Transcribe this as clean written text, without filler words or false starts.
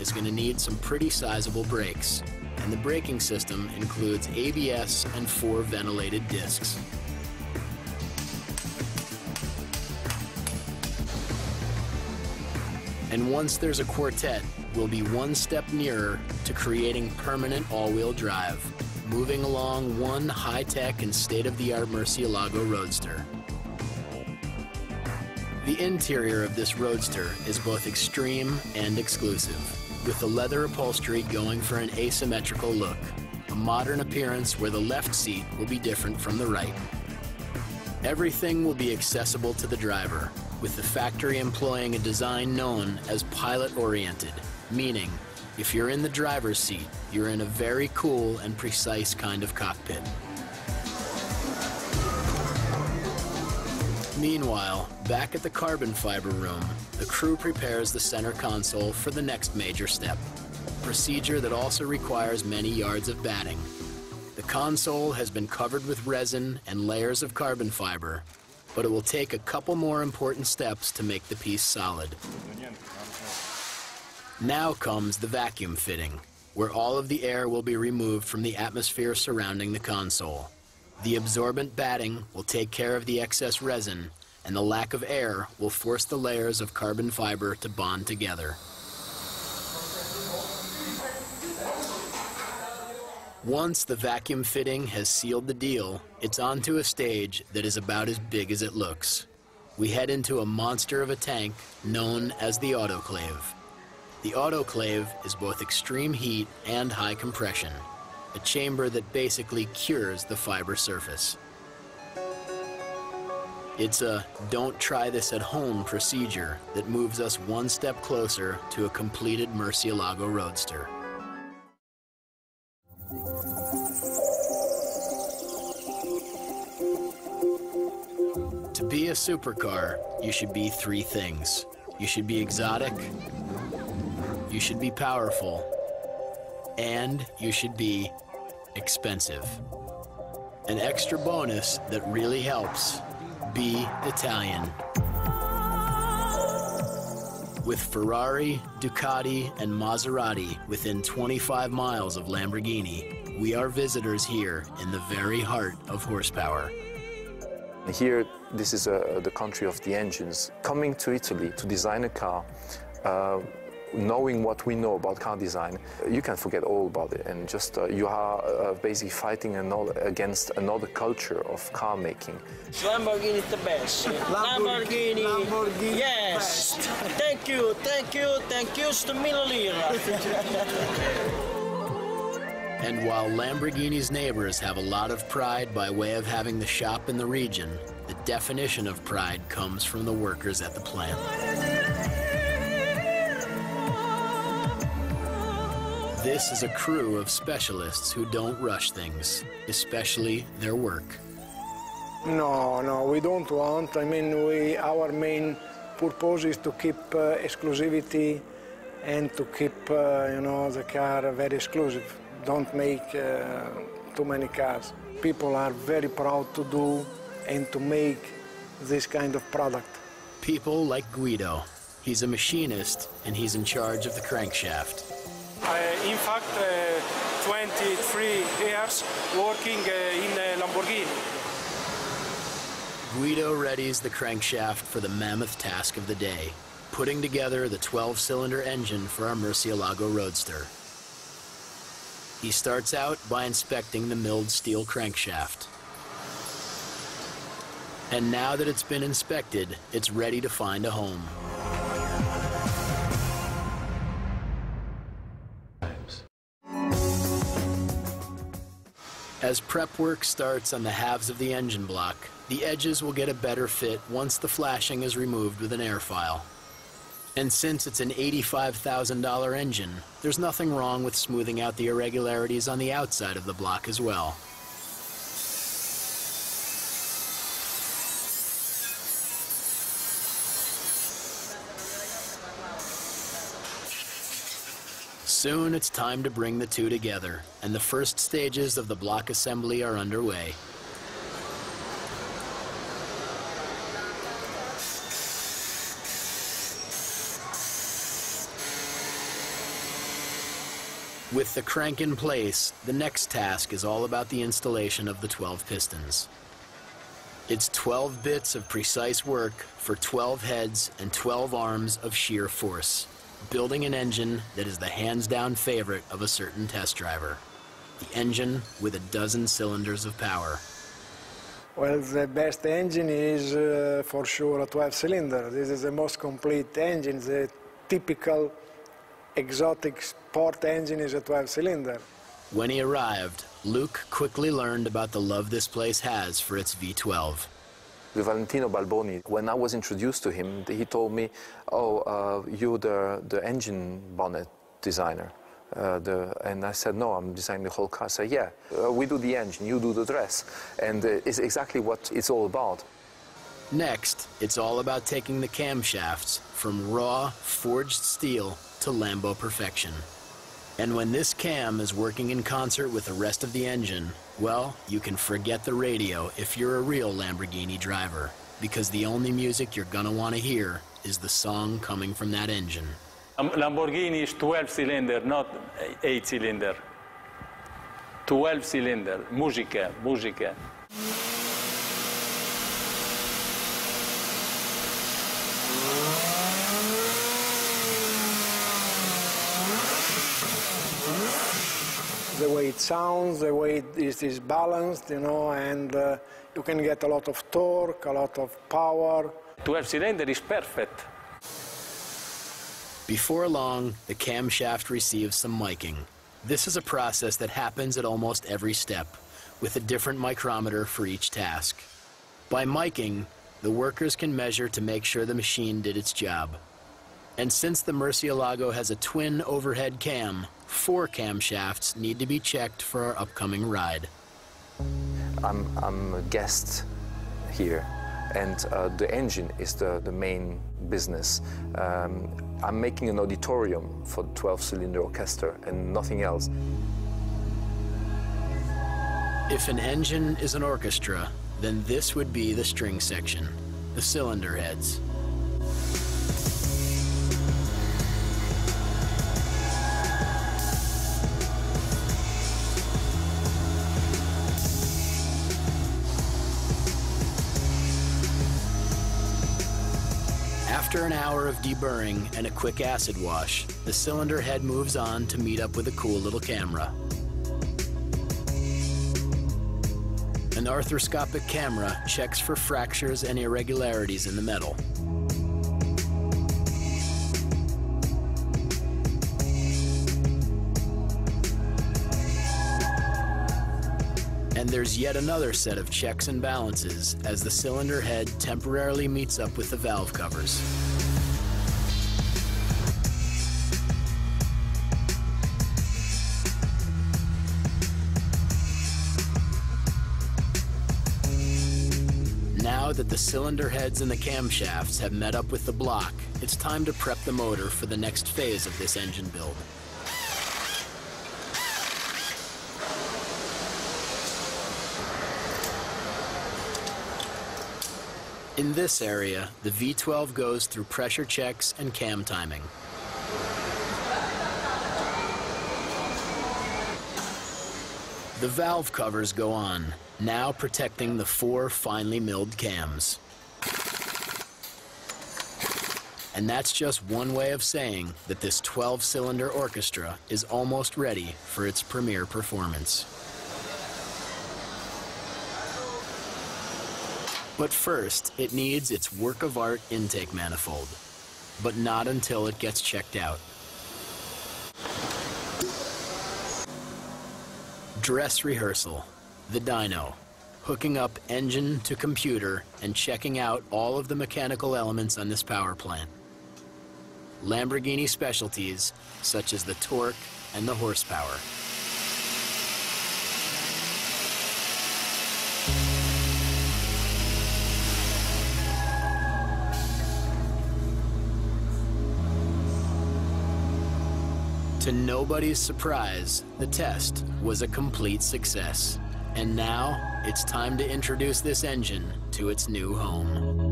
is going to need some pretty sizable brakes, and the braking system includes ABS and 4 ventilated discs. And once there's a quartet, we'll be one step nearer to creating permanent all-wheel drive, moving along one high-tech and state-of-the-art Murcielago Roadster. The interior of this Roadster is both extreme and exclusive, with the leather upholstery going for an asymmetrical look, a modern appearance where the left seat will be different from the right. Everything will be accessible to the driver, with the factory employing a design known as pilot-oriented, meaning if you're in the driver's seat, you're in a very cool and precise kind of cockpit. Meanwhile, back at the carbon fiber room, the crew prepares the center console for the next major step, a procedure that also requires many yards of batting. The console has been covered with resin and layers of carbon fiber, but it will take a couple more important steps to make the piece solid. Now comes the vacuum fitting, where all of the air will be removed from the atmosphere surrounding the console. The absorbent batting will take care of the excess resin, and the lack of air will force the layers of carbon fiber to bond together. Once the vacuum fitting has sealed the deal, it's onto a stage that is about as big as it looks. We head into a monster of a tank known as the autoclave. The autoclave is both extreme heat and high compression, a chamber that basically cures the fiber surface. It's a don't try this at home procedure that moves us one step closer to a completed Murcielago Roadster. To be a supercar, you should be 3 things. You should be exotic, you should be powerful, and you should be expensive. An extra bonus that really helps: be Italian. With Ferrari, Ducati, and Maserati within 25 miles of Lamborghini, we are visitors here in the very heart of horsepower. Here, this is the country of the engines. Coming to Italy to design a car, knowing what we know about car design, you can forget all about it, and just you are basically fighting against another culture of car making. Lamborghini is the best. Lamborghini. Yes. Best. Thank you, 100,000 lira. And while Lamborghini's neighbors have a lot of pride by way of having the shop in the region, the definition of pride comes from the workers at the plant. This is a crew of specialists who don't rush things, especially their work. No, we don't want. I mean, our main purpose is to keep exclusivity and to keep, the car very exclusive. Don't make too many cars. People are very proud to do and to make this kind of product. People like Guido. He's a machinist and he's in charge of the crankshaft. In fact, 23 years working in Lamborghini. Guido readies the crankshaft for the mammoth task of the day, putting together the 12-cylinder engine for our Murcielago Roadster. He starts out by inspecting the milled steel crankshaft. And now that it's been inspected, it's ready to find a home. As prep work starts on the halves of the engine block, the edges will get a better fit once the flashing is removed with an air file. And since it's an $85,000 engine, there's nothing wrong with smoothing out the irregularities on the outside of the block as well. Soon it's time to bring the two together, and the first stages of the block assembly are underway. With the crank in place, the next task is all about the installation of the 12 pistons. It's 12 bits of precise work for 12 heads and 12 arms of sheer force, building an engine that is the hands-down favorite of a certain test driver. The engine with a dozen cylinders of power. Well, the best engine is for sure a 12-cylinder. This is the most complete engine. The typical exotic sport engine is a 12-cylinder. When he arrived, Luke quickly learned about the love this place has for its V12. With Valentino Balboni, when I was introduced to him, he told me, "Oh, you're the engine bonnet designer." And I said, "No, I'm designing the whole car." I said, "Yeah, we do the engine, you do the dress." And it's exactly what it's all about. Next, it's all about taking the camshafts from raw, forged steel to Lambo perfection. And when this cam is working in concert with the rest of the engine, well, you can forget the radio if you're a real Lamborghini driver, because the only music you're gonna want to hear is the song coming from that engine. Lamborghini is 12-cylinder, not 8-cylinder. 12-cylinder, musica, musica. The way it sounds, the way it is balanced, you know, and you can get a lot of torque, a lot of power. 12-cylinder is perfect. Before long, the camshaft receives some miking. This is a process that happens at almost every step, with a different micrometer for each task. By miking, the workers can measure to make sure the machine did its job. And since the Murcielago has a twin overhead cam, 4 camshafts need to be checked for our upcoming ride. I'm a guest here, and the engine is the main business. I'm making an auditorium for the 12-cylinder orchestra and nothing else. If an engine is an orchestra, then this would be the string section, the cylinder heads. After an hour of deburring and a quick acid wash, the cylinder head moves on to meet up with a cool little camera. An arthroscopic camera checks for fractures and irregularities in the metal. And there's yet another set of checks and balances as the cylinder head temporarily meets up with the valve covers. Now that the cylinder heads and the camshafts have met up with the block, it's time to prep the motor for the next phase of this engine build. In this area, the V12 goes through pressure checks and cam timing. The valve covers go on, now protecting the 4 finely milled cams. And that's just one way of saying that this 12-cylinder orchestra is almost ready for its premiere performance. But first, it needs its work of art intake manifold, but not until it gets checked out. Dress rehearsal, the dyno, hooking up engine to computer and checking out all of the mechanical elements on this power plant. Lamborghini specialties, such as the torque and the horsepower. To nobody's surprise, the test was a complete success. And now, it's time to introduce this engine to its new home.